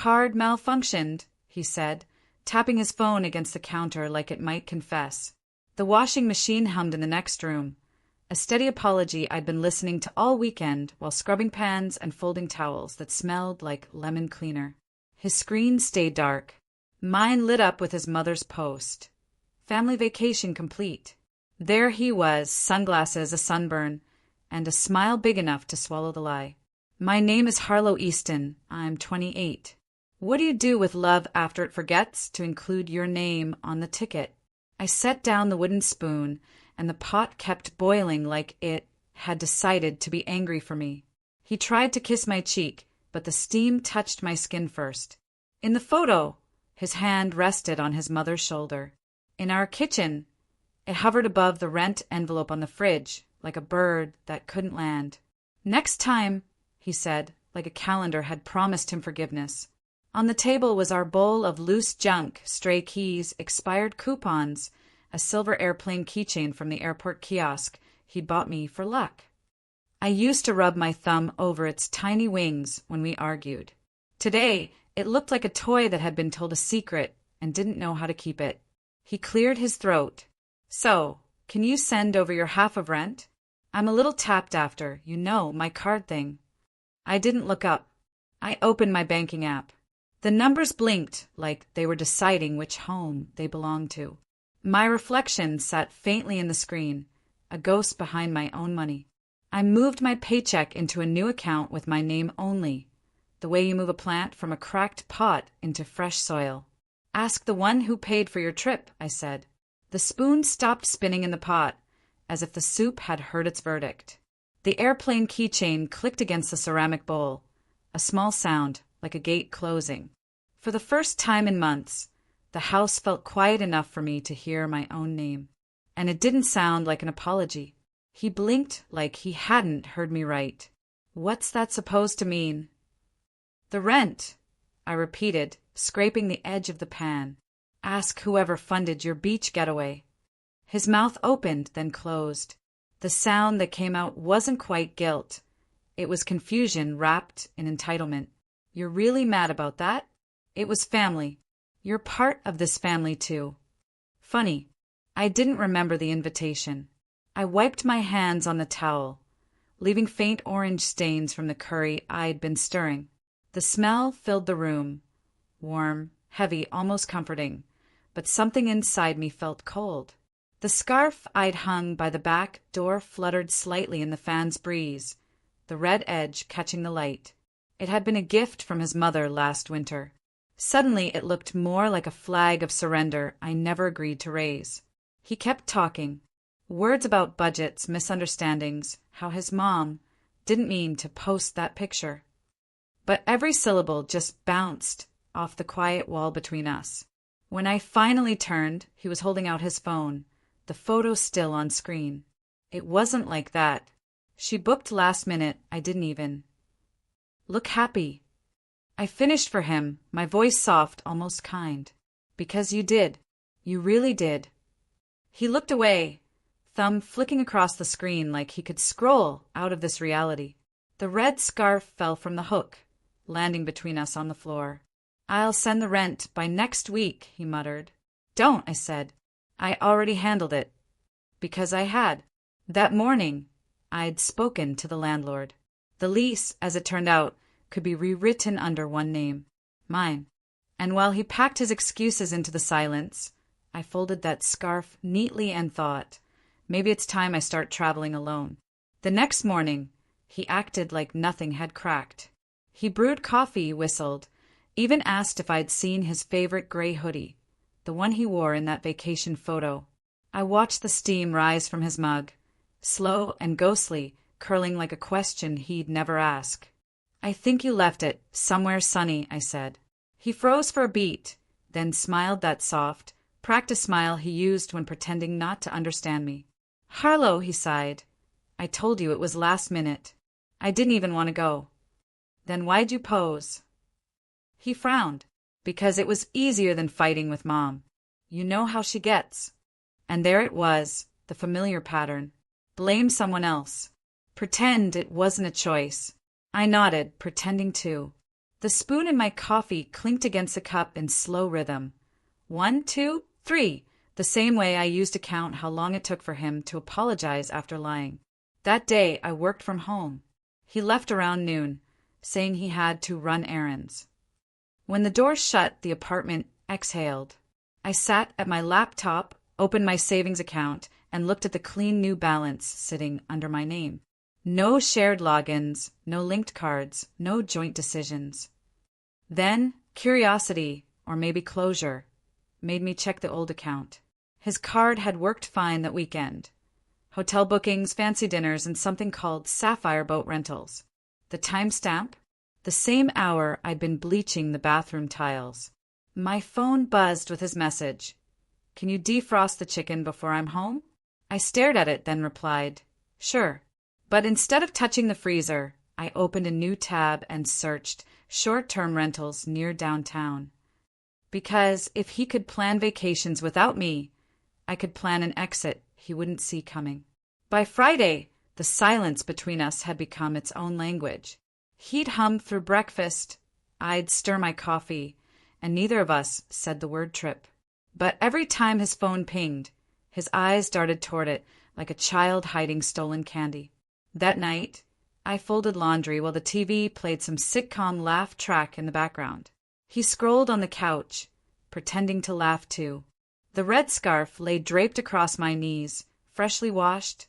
card malfunctioned," he said, tapping his phone against the counter like it might confess. The washing machine hummed in the next room, a steady apology I'd been listening to all weekend while scrubbing pans and folding towels that smelled like lemon cleaner. His screen stayed dark. Mine lit up with his mother's post. Family vacation complete. There he was, sunglasses, a sunburn, and a smile big enough to swallow the lie. "My name is Harlow Easton. I'm 28. What do you do with love after it forgets to include your name on the ticket?" I set down the wooden spoon, and the pot kept boiling like it had decided to be angry for me. He tried to kiss my cheek, but the steam touched my skin first. "In the photo," his hand rested on his mother's shoulder. "In our kitchen." It hovered above the rent envelope on the fridge, like a bird that couldn't land. "Next time," he said, like a calendar had promised him forgiveness. On the table was our bowl of loose junk, stray keys, expired coupons, a silver airplane keychain from the airport kiosk he'd bought me for luck. I used to rub my thumb over its tiny wings when we argued. Today, it looked like a toy that had been told a secret and didn't know how to keep it. He cleared his throat. "So, can you send over your half of rent? I'm a little tapped after, my card thing." I didn't look up. I opened my banking app. The numbers blinked like they were deciding which home they belonged to. My reflection sat faintly in the screen, a ghost behind my own money. I moved my paycheck into a new account with my name only, the way you move a plant from a cracked pot into fresh soil. "Ask the one who paid for your trip," I said. The spoon stopped spinning in the pot, as if the soup had heard its verdict. The airplane keychain clicked against the ceramic bowl, a small sound like a gate closing. For the first time in months, the house felt quiet enough for me to hear my own name. And it didn't sound like an apology. He blinked like he hadn't heard me right. "What's that supposed to mean?" "The rent," I repeated, scraping the edge of the pan. "Ask whoever funded your beach getaway." His mouth opened, then closed. The sound that came out wasn't quite guilt. It was confusion wrapped in entitlement. "You're really mad about that?" "It was family. You're part of this family, too." Funny. I didn't remember the invitation. I wiped my hands on the towel, leaving faint orange stains from the curry I'd been stirring. The smell filled the room. Warm, heavy, almost comforting, but something inside me felt cold. The scarf I'd hung by the back door fluttered slightly in the fan's breeze, the red edge catching the light. It had been a gift from his mother last winter. Suddenly it looked more like a flag of surrender I never agreed to raise. He kept talking. Words about budgets, misunderstandings, how his mom didn't mean to post that picture. But every syllable just bounced off the quiet wall between us. When I finally turned, he was holding out his phone, the photo still on screen. "It wasn't like that. She booked last minute. I didn't even look happy." I finished for him, my voice soft, almost kind. "Because you did. You really did." He looked away, thumb flicking across the screen like he could scroll out of this reality. The red scarf fell from the hook, landing between us on the floor. "I'll send the rent by next week," he muttered. "Don't," I said. I already handled it. Because I had. That morning, I'd spoken to the landlord. The lease, as it turned out, could be rewritten under one name, mine. And while he packed his excuses into the silence, I folded that scarf neatly and thought, maybe it's time I start traveling alone. The next morning, he acted like nothing had cracked. He brewed coffee, whistled, even asked if I'd seen his favorite gray hoodie, the one he wore in that vacation photo. I watched the steam rise from his mug, slow and ghostly, curling like a question he'd never ask. "I think you left it somewhere sunny," I said. He froze for a beat, then smiled that soft, practice smile he used when pretending not to understand me. "Harlow," he sighed, "I told you it was last minute. I didn't even want to go." "Then why'd you pose?" He frowned. "Because it was easier than fighting with Mom. You know how she gets." And there it was, the familiar pattern. Blame someone else. Pretend it wasn't a choice. I nodded, pretending too. The The spoon in my coffee clinked against the cup in slow rhythm. 1, 2, 3, the same way I used to count how long it took for him to apologize after lying. That day I worked from home. He left around noon, saying he had to run errands. When the door shut, the apartment exhaled. I sat at my laptop, opened my savings account, and looked at the clean new balance sitting under my name. No shared logins, no linked cards, no joint decisions. Then, curiosity, or maybe closure, made me check the old account. His card had worked fine that weekend. Hotel bookings, fancy dinners, and something called Sapphire Boat Rentals. The timestamp? The same hour I'd been bleaching the bathroom tiles. My phone buzzed with his message. Can you defrost the chicken before I'm home? I stared at it, then replied, sure. But instead of touching the freezer, I opened a new tab and searched short-term rentals near downtown. Because if he could plan vacations without me, I could plan an exit he wouldn't see coming. By Friday, the silence between us had become its own language. He'd hum through breakfast, I'd stir my coffee, and neither of us said the word trip. But every time his phone pinged, his eyes darted toward it like a child hiding stolen candy. That night, I folded laundry while the TV played some sitcom laugh track in the background. He scrolled on the couch, pretending to laugh too. The red scarf lay draped across my knees, freshly washed,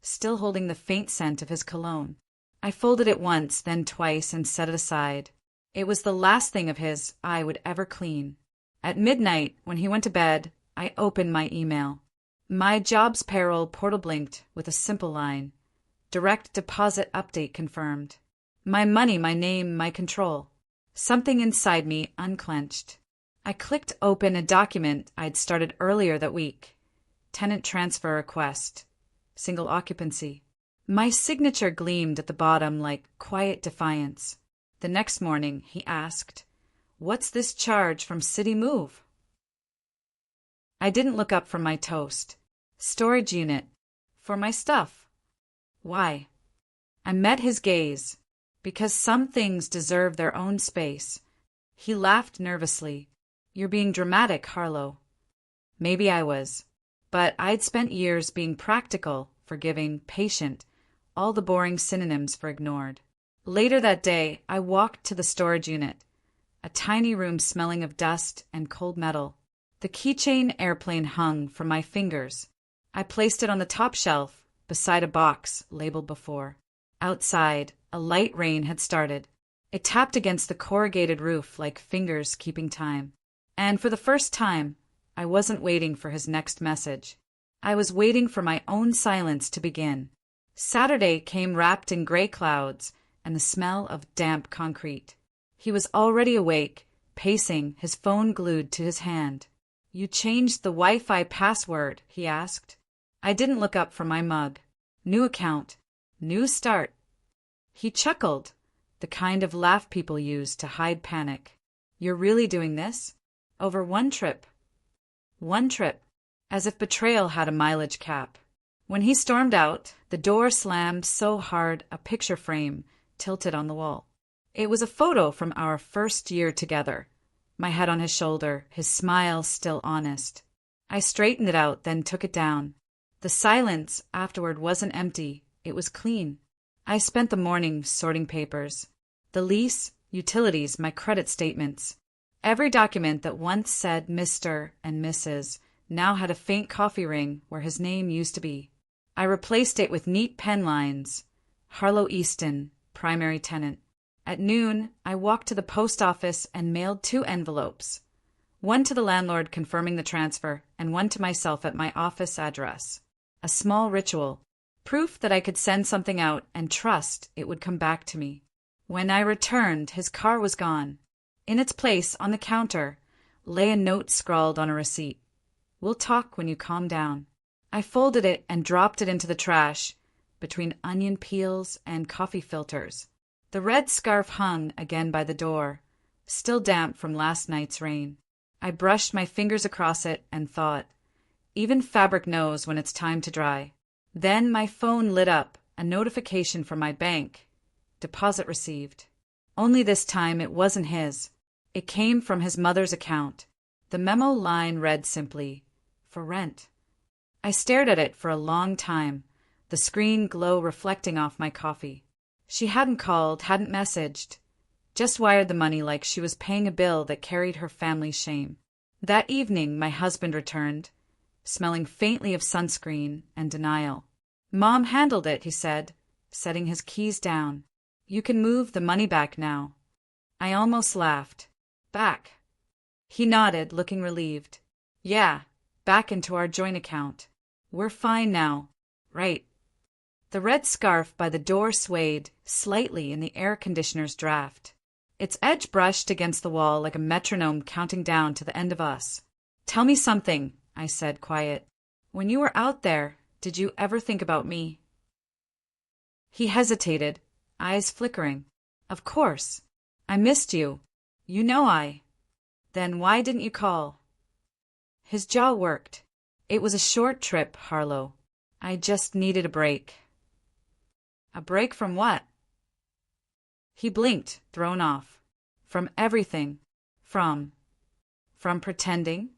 still holding the faint scent of his cologne. I folded it once, then twice, and set it aside. It was the last thing of his I would ever clean. At midnight, when he went to bed, I opened my email. My job's payroll portal blinked with a simple line. Direct deposit update confirmed. My money, my name, my control. Something inside me unclenched. I clicked open a document I'd started earlier that week. Tenant transfer request. Single occupancy. My signature gleamed at the bottom like quiet defiance. The next morning, he asked, "What's this charge from City Move?" I didn't look up from my toast. Storage unit. For my stuff. Why? I met his gaze. Because some things deserve their own space. He laughed nervously. You're being dramatic, Harlow. Maybe I was. But I'd spent years being practical, forgiving, patient, all the boring synonyms for ignored. Later that day, I walked to the storage unit, a tiny room smelling of dust and cold metal. The keychain airplane hung from my fingers. I placed it on the top shelf, beside a box labeled before. Outside, a light rain had started. It tapped against the corrugated roof like fingers keeping time. And for the first time, I wasn't waiting for his next message. I was waiting for my own silence to begin. Saturday came wrapped in gray clouds and the smell of damp concrete. He was already awake, pacing, his phone glued to his hand. You changed the Wi-Fi password, he asked. I didn't look up from my mug. New account. New start. He chuckled, the kind of laugh people use to hide panic. You're really doing this? Over one trip. One trip. As if betrayal had a mileage cap. When he stormed out, the door slammed so hard a picture frame tilted on the wall. It was a photo from our first year together. My head on his shoulder, his smile still honest. I straightened it out, then took it down. The silence afterward wasn't empty, it was clean. I spent the morning sorting papers. The lease, utilities, my credit statements. Every document that once said Mr. and Mrs. now had a faint coffee ring where his name used to be. I replaced it with neat pen lines. Harlow Easton, primary tenant. At noon, I walked to the post office and mailed 2 envelopes. One to the landlord confirming the transfer, and one to myself at my office address. A small ritual. Proof that I could send something out and trust it would come back to me. When I returned, his car was gone. In its place, on the counter, lay a note scrawled on a receipt. We'll talk when you calm down. I folded it and dropped it into the trash, between onion peels and coffee filters. The red scarf hung again by the door, still damp from last night's rain. I brushed my fingers across it and thought, even fabric knows when it's time to dry. Then my phone lit up, a notification from my bank. Deposit received. Only this time it wasn't his. It came from his mother's account. The memo line read simply, "For rent." I stared at it for a long time, the screen glow reflecting off my coffee. She hadn't called, hadn't messaged, just wired the money like she was paying a bill that carried her family's shame. That evening, my husband returned, smelling faintly of sunscreen and denial. "Mom handled it," he said, setting his keys down. "You can move the money back now." I almost laughed. "Back?" He nodded, looking relieved. "Yeah, back into our joint account. We're fine now." "Right." The red scarf by the door swayed slightly in the air conditioner's draft. Its edge brushed against the wall like a metronome counting down to the end of us. "Tell me something," I said, quiet. "When you were out there, did you ever think about me?" He hesitated, eyes flickering. "Of course. I missed you. You know I." "Then why didn't you call?" His jaw worked. "It was a short trip, Harlow. I just needed a break." "A break from what?" He blinked, thrown off. "From everything. From pretending?"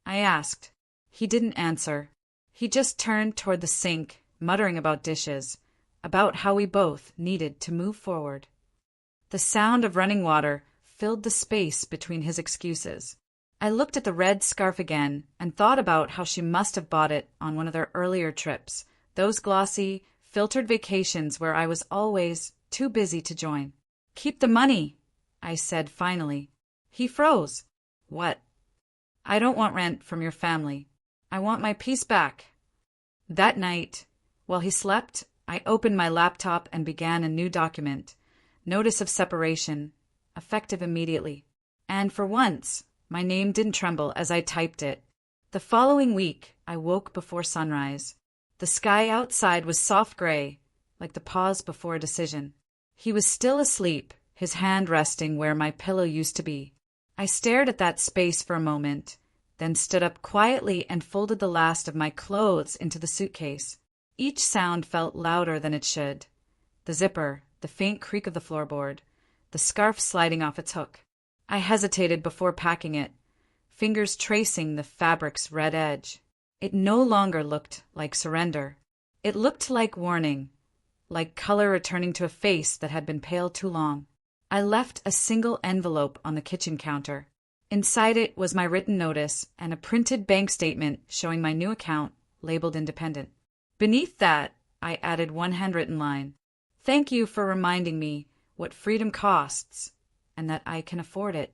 I asked. He didn't answer. He just turned toward the sink, muttering about dishes, about how we both needed to move forward. The sound of running water filled the space between his excuses. I looked at the red scarf again and thought about how she must have bought it on one of their earlier trips, those glossy, filtered vacations where I was always too busy to join. "Keep the money," I said finally. He froze. "What?" "I don't want rent from your family. I want my peace back." That night, while he slept, I opened my laptop and began a new document, notice of separation, effective immediately. And for once, my name didn't tremble as I typed it. The following week, I woke before sunrise. The sky outside was soft gray, like the pause before a decision. He was still asleep, his hand resting where my pillow used to be. I stared at that space for a moment, then stood up quietly and folded the last of my clothes into the suitcase. Each sound felt louder than it should. The zipper, the faint creak of the floorboard, the scarf sliding off its hook. I hesitated before packing it, fingers tracing the fabric's red edge. It no longer looked like surrender. It looked like warning, like color returning to a face that had been pale too long. I left a single envelope on the kitchen counter. Inside it was my written notice and a printed bank statement showing my new account, labeled independent. Beneath that, I added one handwritten line. "Thank you for reminding me what freedom costs, and that I can afford it."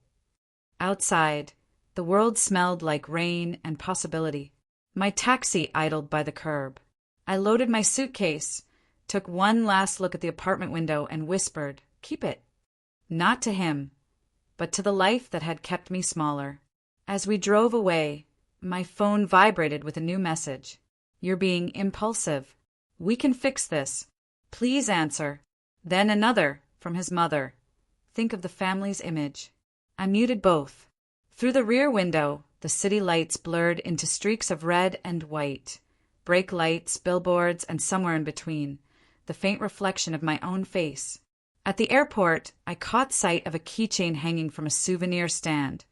Outside, the world smelled like rain and possibility. My taxi idled by the curb. I loaded my suitcase, took one last look at the apartment window and whispered, "Keep it." Not to him, but to the life that had kept me smaller. As we drove away, my phone vibrated with a new message. "You're being impulsive. We can fix this. Please answer." Then another, from his mother. "Think of the family's image." I muted both. Through the rear window, the city lights blurred into streaks of red and white. Brake lights, billboards, and somewhere in between, the faint reflection of my own face. At the airport, I caught sight of a keychain hanging from a souvenir stand.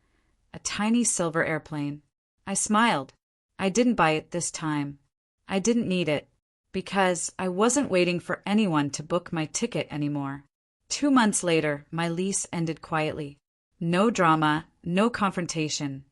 A tiny silver airplane. I smiled. I didn't buy it this time. I didn't need it, because I wasn't waiting for anyone to book my ticket anymore. 2 months later, my lease ended quietly. No drama, no confrontation.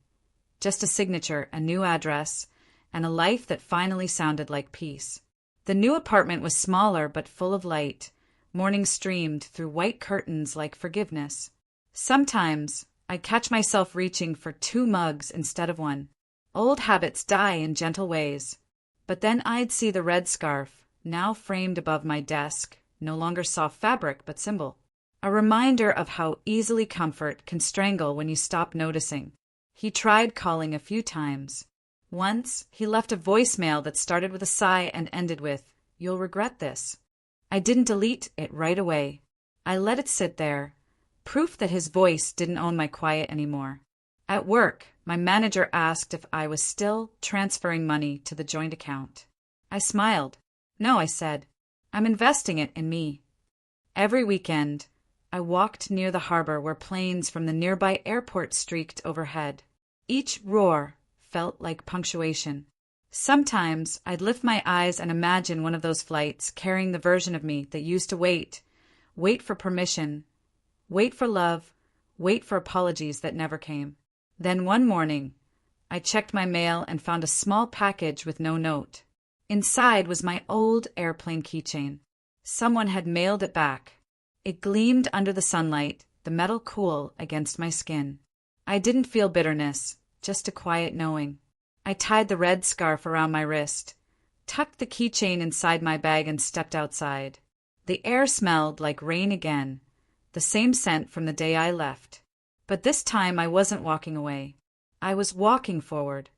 Just a signature, a new address, and a life that finally sounded like peace. The new apartment was smaller but full of light. Morning streamed through white curtains like forgiveness. Sometimes I'd catch myself reaching for 2 mugs instead of one. Old habits die in gentle ways. But then I'd see the red scarf, now framed above my desk, no longer soft fabric but symbol. A reminder of how easily comfort can strangle when you stop noticing. He tried calling a few times. Once, he left a voicemail that started with a sigh and ended with, "You'll regret this." I didn't delete it right away. I let it sit there, proof that his voice didn't own my quiet anymore. At work, my manager asked if I was still transferring money to the joint account. I smiled. "No," I said. "I'm investing it in me." Every weekend, I walked near the harbor where planes from the nearby airport streaked overhead. Each roar felt like punctuation. Sometimes I'd lift my eyes and imagine one of those flights carrying the version of me that used to wait for permission, wait for love, wait for apologies that never came. Then one morning, I checked my mail and found a small package with no note. Inside was my old airplane keychain. Someone had mailed it back. It gleamed under the sunlight, the metal cool against my skin. I didn't feel bitterness, just a quiet knowing. I tied the red scarf around my wrist, tucked the keychain inside my bag and stepped outside. The air smelled like rain again, the same scent from the day I left. But this time I wasn't walking away. I was walking forward,